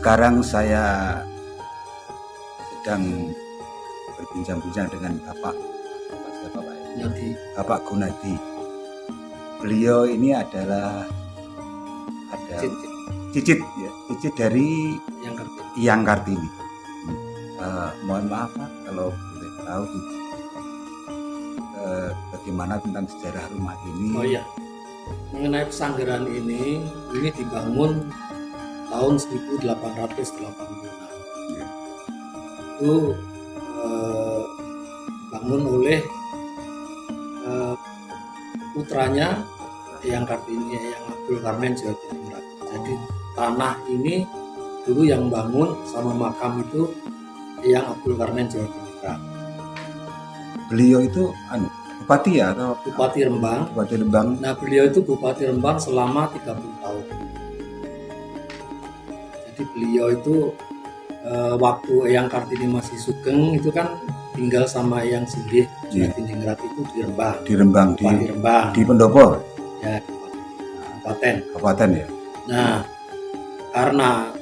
Sekarang saya sedang berbincang-bincang dengan Bapak Gunadi. Beliau ini adalah Cicit dari Yang Kartini. Mohon maaf Pak, kalau boleh tahu bagaimana tentang sejarah rumah ini. Oh iya, mengenai pesanggeran ini dibangun tahun 1886. Ya. Itu dibangun oleh putranya Yang Kartini, Yang Abdul Karnen Jawa Timur. Jadi tanah ini dulu yang bangun sama makam itu Yang Abdul Karnen Jawa Timur. Beliau itu bupati ya atau Bupati Rembang. Bupati Rembang. Nah, beliau itu Bupati Rembang selama 30 tahun. Jadi beliau itu waktu Eyang Kartini masih sugeng itu kan tinggal sama Eyang Singgih Tinjingrat itu di Rembang. Di Rembang, di Pendopo. Ya, di Kabupaten ya. Nah, karena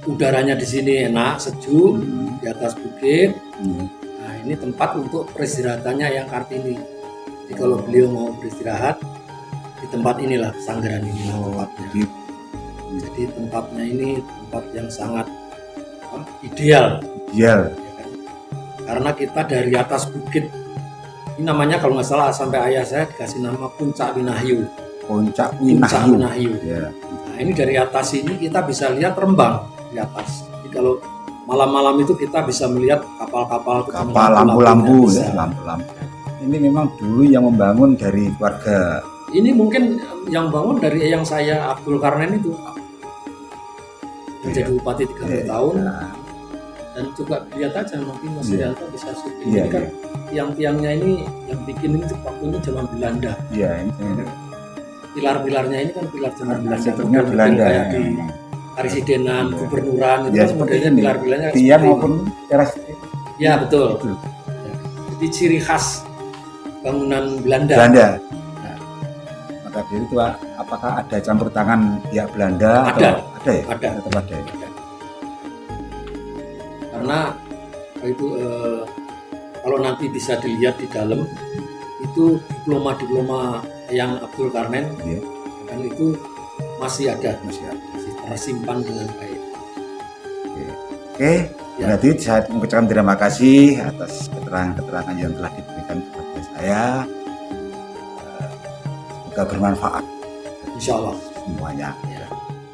udaranya di sini enak, sejuk, di atas bukit. Nah, ini tempat untuk peristirahatannya Eyang Kartini. Jadi kalau beliau mau beristirahat di tempat inilah, pesanggeran ini tempatnya. Jadi tempatnya ini tempat yang sangat ideal. Ya kan? Karena kita dari atas bukit, ini namanya kalau nggak salah sampai ayah saya dikasih nama Puncak Winahyu. Puncak Winahyu. Ya. Nah, ini dari atas ini kita bisa lihat Rembang di atas. Jadi kalau malam-malam itu kita bisa melihat kapal-kapal, lampu-lampu ya, lampu-lampu. Ini memang dulu yang membangun dari keluarga. Ini mungkin yang bangun dari yang saya Abdul Karnen itu. Menjadi bupati 30 tahun. Ya. Dan juga lihat aja nanti Mas Rianto bisa syuting. Ini kan tiang-tiangnya ini yang bikin ini waktu ini zaman Belanda. Iya, ini. Pilar-pilarnya ini kan pilar zaman Belanda. Kayak di Karesidenan, Gubernuran itu kan modelnya pilar-pilarnya tiang maupun teras. Ya betul. Ya. Jadi ciri khas bangunan Belanda. Nah, maka dari itu apakah ada campur tangan pihak Belanda? Ada. Atau ada ya? Ada. Tetap ada. Karena itu kalau nanti bisa dilihat di dalam itu diploma yang Abdul Karnen kan itu masih ada, masih tersimpan dengan baik. Oke. Berarti saya mengucapkan terima kasih atas keterangan yang telah diberikan kepada saya. Semoga bermanfaat. Insya Allah semuanya. Ya.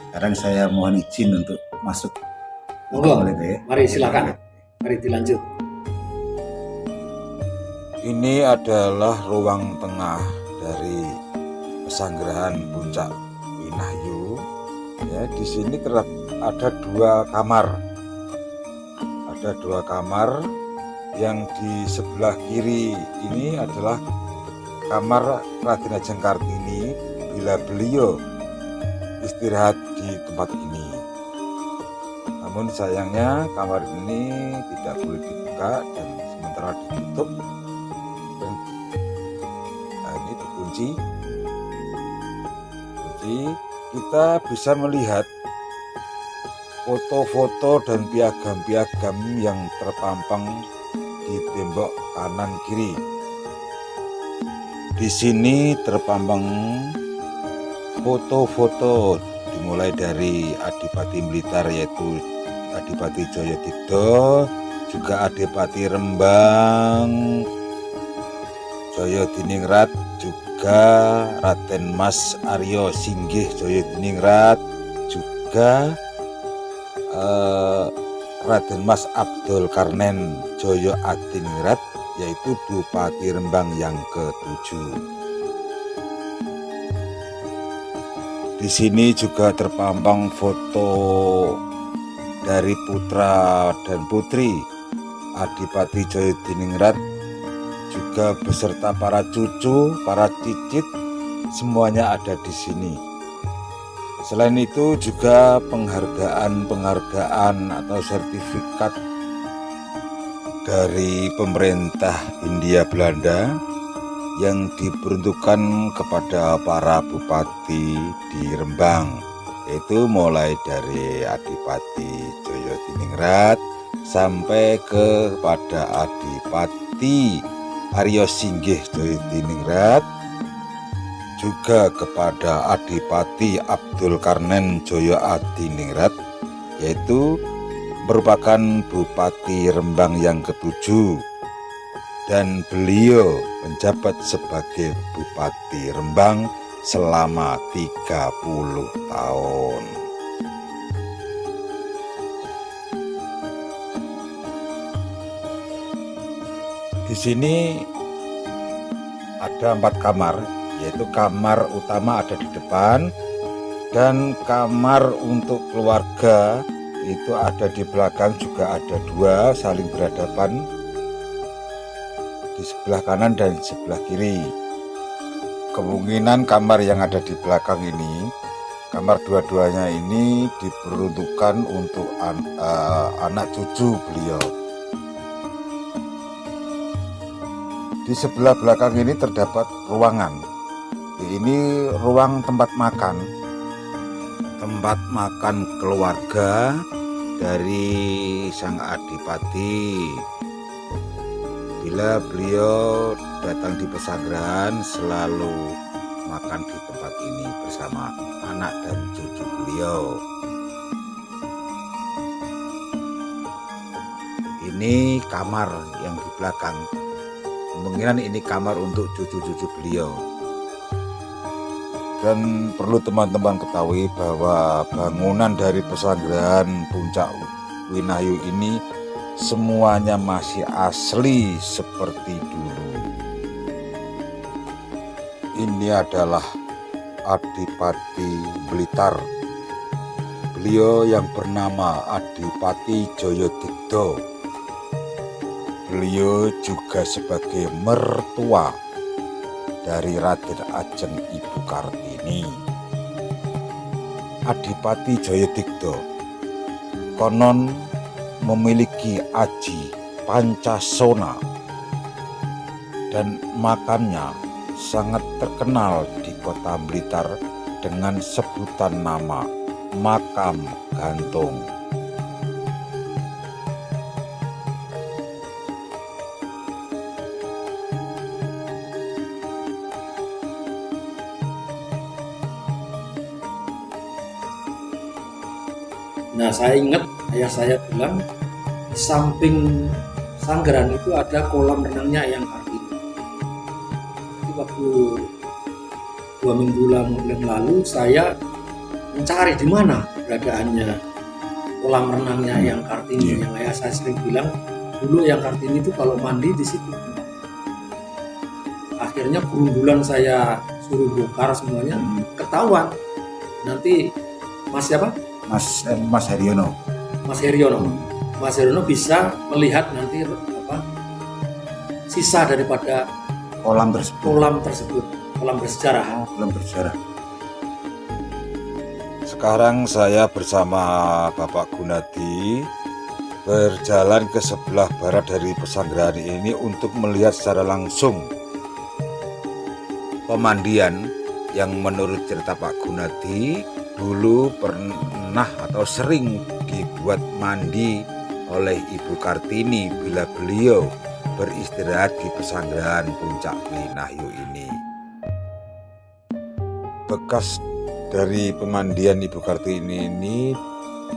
Sekarang saya mohon izin untuk masuk. Mari silakan. Mari dilanjut. Ini adalah ruang tengah dari pesanggerahan Puncak Winahyu. Ya, di sini ada dua kamar. Ada dua kamar. Yang di sebelah kiri ini adalah kamar Raden Ajeng Kartini bila beliau istirahat di tempat ini. Namun sayangnya kamar ini tidak boleh dibuka dan sementara ditutup. Nah, ini dikunci. Kita bisa melihat foto-foto dan piagam-piagam yang terpampang di tembok kanan kiri. Di sini terpampang foto-foto dimulai dari Adipati Blitar yaitu Adipati Joyodigdo, juga Adipati Rembang, Joyodiningrat, juga Raden Mas Aryo Singgih Joyodiningrat, juga Raden Mas Abdul Karnen Joyo Adiningrat yaitu Bupati Rembang yang ke-7. Di sini juga terpampang foto dari putra dan putri Adipati Joyodiningrat, juga beserta para cucu, para cicit, semuanya ada di sini. Selain itu juga penghargaan atau sertifikat dari pemerintah Hindia Belanda yang diperuntukkan kepada para bupati di Rembang, yaitu mulai dari Adipati Joyodiningrat sampai kepada Adipati Aryo Singgih Joyodiningrat, juga kepada Adipati Abdul Karnen Joyoadiningrat, yaitu merupakan Bupati Rembang yang ke-7, dan beliau menjabat sebagai Bupati Rembang selama 30 tahun. Di sini ada 4 kamar, yaitu kamar utama ada di depan, dan kamar untuk keluarga itu ada di belakang, juga ada 2 saling berhadapan di sebelah kanan dan sebelah kiri. Kemungkinan kamar yang ada di belakang ini, kamar dua-duanya ini diperuntukkan untuk anak cucu beliau. Di sebelah belakang ini terdapat ruangan. Ini ruang tempat makan keluarga dari sang adipati. Bila beliau datang di pesanggrahan, selalu makan di tempat ini bersama anak dan cucu beliau. Ini kamar yang di belakang, kemungkinan ini kamar untuk cucu-cucu beliau. Dan perlu teman-teman ketahui bahwa bangunan dari pesanggrahan Puncak Winahyu ini semuanya masih asli seperti dulu. Ini adalah Adipati Blitar. Beliau yang bernama Adipati Joyodigdo. Beliau juga sebagai mertua dari Raden Ajeng Ibu Kartini. Adipati Joyodigdo konon memiliki aji pancasona, dan makamnya sangat terkenal di kota Blitar dengan sebutan nama Makam Gantung. Nah, saya ingat ayah saya bilang di samping sanggaran itu ada kolam renangnya yang Kartini. Jadi waktu 2 minggu yang lalu saya mencari di mana keberadaannya kolam renangnya yang Kartini. Yang ayah saya sering bilang dulu yang Kartini itu kalau mandi di situ. Akhirnya berundulan saya suruh bongkar semuanya, ketahuan. Nanti Mas siapa? Mas Haryono. Mas Haryono bisa melihat nanti sisa daripada Kolam tersebut, kolam bersejarah. Kolam bersejarah. Sekarang saya bersama Bapak Gunadi berjalan ke sebelah barat dari pesanggrahan ini untuk melihat secara langsung pemandian yang menurut cerita Pak Gunadi dulu pernah atau sering dibuat mandi oleh Ibu Kartini bila beliau beristirahat di pesanggrahan Puncak Winahyu ini. Bekas dari pemandian Ibu Kartini ini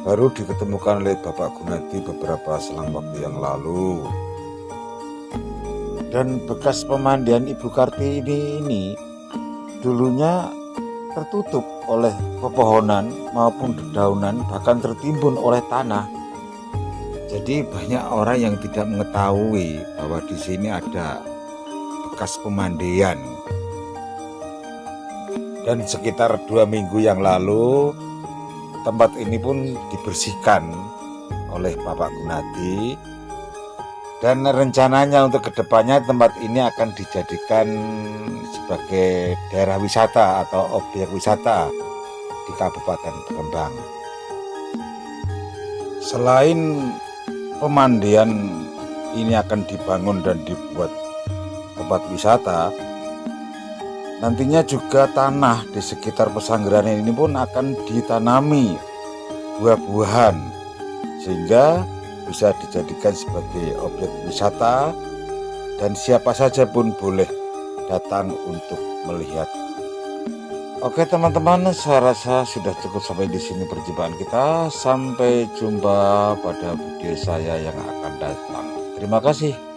baru diketemukan oleh Bapak Gunadi beberapa selang waktu yang lalu. Dan bekas pemandian Ibu Kartini ini dulunya tertutup oleh pepohonan maupun dedaunan, bahkan tertimbun oleh tanah. Jadi banyak orang yang tidak mengetahui bahwa di sini ada bekas pemandian. Dan sekitar 2 minggu yang lalu tempat ini pun dibersihkan oleh Bapak Gunadi. Dan rencananya untuk kedepannya tempat ini akan dijadikan sebagai daerah wisata atau objek wisata di Kabupaten Rembang. Selain pemandian ini akan dibangun dan dibuat tempat wisata, Nantinya juga tanah di sekitar pesanggrahan ini pun akan ditanami buah-buahan sehingga bisa dijadikan sebagai objek wisata dan siapa saja pun boleh datang untuk melihat. Oke teman-teman, saya rasa sudah cukup sampai di sini perjumpaan kita. Sampai jumpa pada video saya yang akan datang. Terima kasih.